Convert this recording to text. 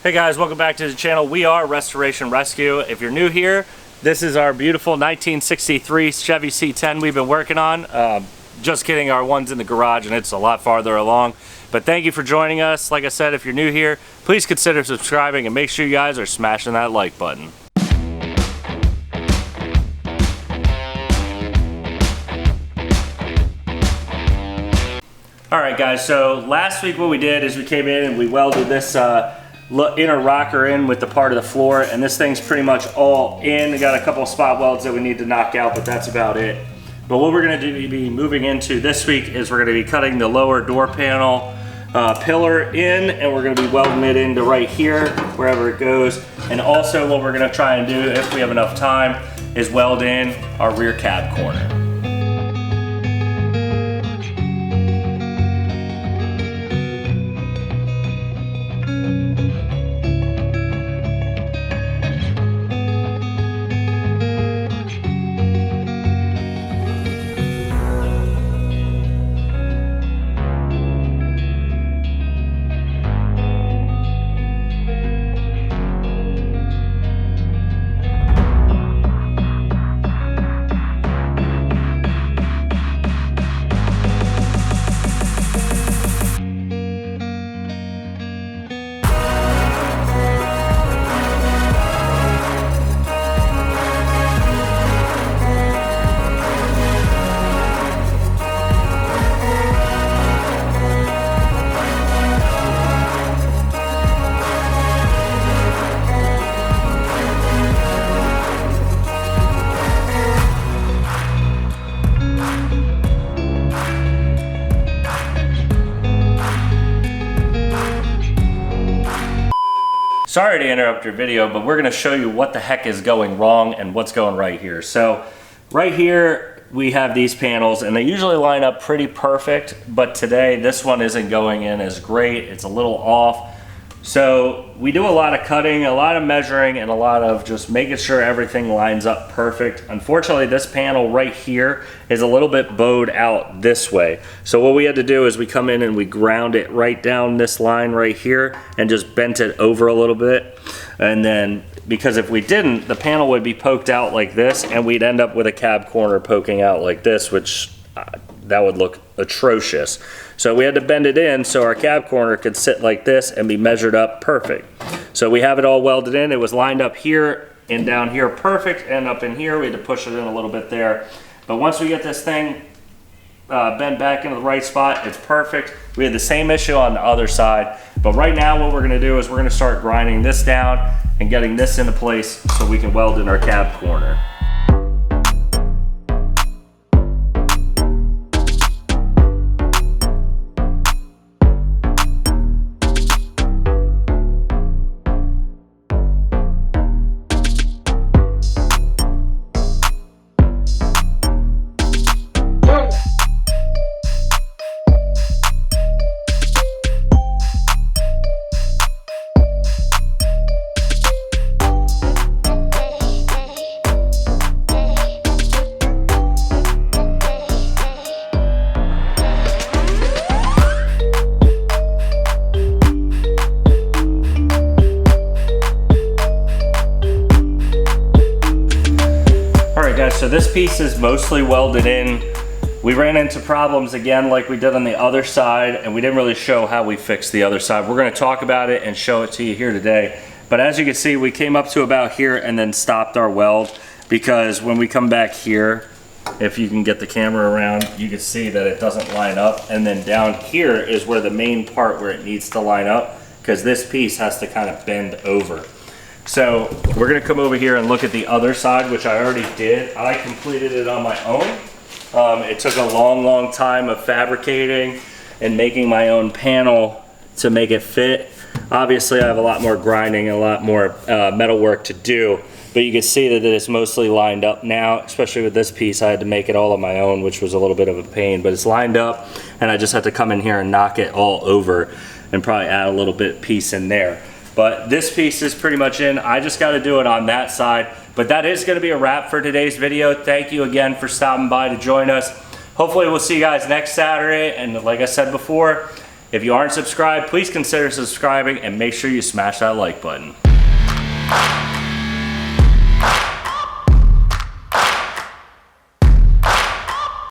Hey guys, welcome back to the channel. We are Restoration Rescue. If you're new here, this is our beautiful 1963 Chevy C10 we've been working on. Just kidding, our one's in the garage and it's a lot farther along. But thank you for joining us. Like I said, if you're new here, please consider subscribing and make sure you guys are smashing that like button. Alright guys, so last week what we did is we came in and we welded this inner rocker in with the part of the floor, and this thing's pretty much all in. We got a couple of spot welds that we need to knock out, but that's about it. But what we're going to be moving into this week is we're going to be cutting the lower door panel pillar in, and we're going to be welding it into right here, wherever it goes. And also what we're going to try and do, if we have enough time, is weld in our rear cab corner. Sorry to interrupt your video, but we're going to show you what the heck is going wrong and what's going right here. So right here we have these panels and they usually line up pretty perfect, but today this one isn't going in as great. It's a little off. So we do a lot of cutting, a lot of measuring, and a lot of just making sure everything lines up perfect. Unfortunately, this panel right here is a little bit bowed out this way. So what we had to do is we come in and we ground it right down this line right here and just bent it over a little bit. And then, because if we didn't, the panel would be poked out like this and we'd end up with a cab corner poking out like this, which that would look atrocious. So we had to bend it in so our cab corner could sit like this and be measured up perfect. So we have it all welded in. It was lined up here and down here perfect, and up in here we had to push it in a little bit there. But once we get this thing bent back into the right spot, it's perfect. We had the same issue on the other side, but right now what we're going to do is we're going to start grinding this down and getting this into place so we can weld in our cab corner. So this piece is mostly welded in. We ran into problems again like we did on the other side, and we didn't really show how we fixed the other side. We're going to talk about it and show it to you here today. But as you can see, we came up to about here and then stopped our weld, because when we come back here, if you can get the camera around, you can see that it doesn't line up. And then down here is where the main part where it needs to line up, because this piece has to kind of bend over. So we're going to come over here and look at the other side, which I already did. I completed it on my own. It took a long time of fabricating and making my own panel to make it fit. Obviously I have a lot more grinding and a lot more metal work to do, but you can see that it's mostly lined up now, especially with this piece. I had to make it all on my own, which was a little bit of a pain, but it's lined up, and I just had to come in here and knock it all over and probably add a little bit piece in there. But this piece is pretty much in. I just got to do it on that side. But that is going to be a wrap for today's video. Thank you again for stopping by to join us. Hopefully we'll see you guys next Saturday. And like I said before, If you aren't subscribed, please consider subscribing and make sure you smash that like button.